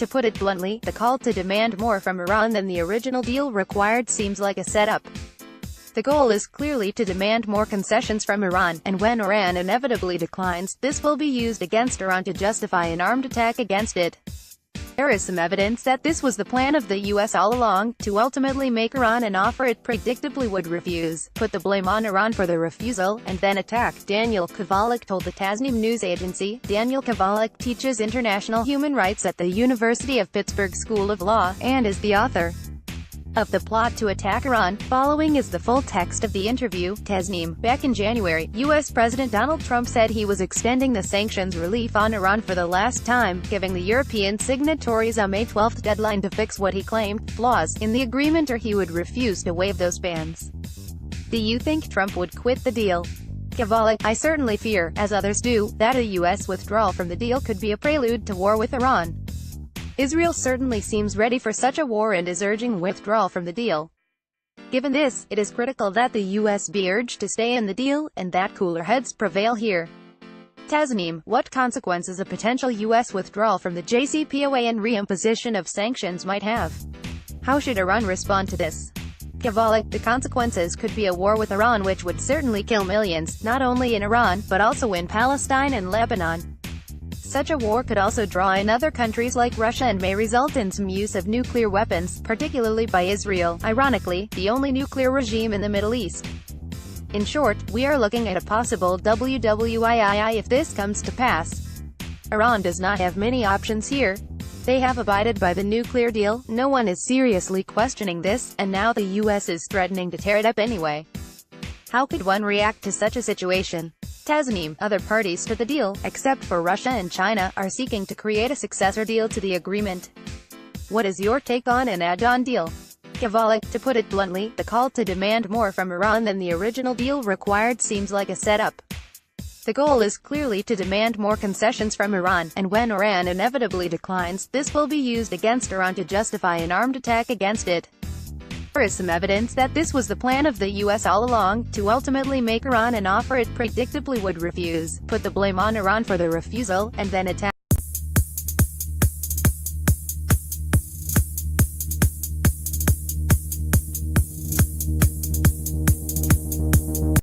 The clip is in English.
To put it bluntly, the call to demand more from Iran than the original deal required seems like a setup. The goal is clearly to demand more concessions from Iran, and when Iran inevitably declines, this will be used against Iran to justify an armed attack against it. There is some evidence that this was the plan of the US all along, to ultimately make Iran an offer it predictably would refuse, put the blame on Iran for the refusal, and then attack. Daniel Kovalik told the Tasnim News Agency. Daniel Kovalik teaches international human rights at the University of Pittsburgh School of Law, and is the author of the plot to attack Iran. Following is the full text of the interview. Tasnim. Back in January, U.S. President Donald Trump said he was extending the sanctions relief on Iran for the last time, giving the European signatories a May 12 deadline to fix what he claimed flaws in the agreement, or he would refuse to waive those bans. Do you think Trump would quit the deal? Kovalik. I certainly fear, as others do, that a U.S. withdrawal from the deal could be a prelude to war with Iran. Israel certainly seems ready for such a war and is urging withdrawal from the deal. Given this, it is critical that the U.S. be urged to stay in the deal, and that cooler heads prevail here. Tasnim. What consequences a potential U.S. withdrawal from the JCPOA and reimposition of sanctions might have? How should Iran respond to this? Kovalik. The consequences could be a war with Iran, which would certainly kill millions, not only in Iran, but also in Palestine and Lebanon. Such a war could also draw in other countries like Russia and may result in some use of nuclear weapons, particularly by Israel, ironically, the only nuclear regime in the Middle East. In short, we are looking at a possible WWII if this comes to pass. Iran does not have many options here. They have abided by the nuclear deal, no one is seriously questioning this, and now the US is threatening to tear it up anyway. How could one react to such a situation? Tasnim. Other parties to the deal, except for Russia and China, are seeking to create a successor deal to the agreement. What is your take on an add-on deal? Kovalik. To put it bluntly, the call to demand more from Iran than the original deal required seems like a setup. The goal is clearly to demand more concessions from Iran, and when Iran inevitably declines, this will be used against Iran to justify an armed attack against it. There is some evidence that this was the plan of the U.S. all along, to ultimately make Iran an offer it predictably would refuse, put the blame on Iran for the refusal, and then attack.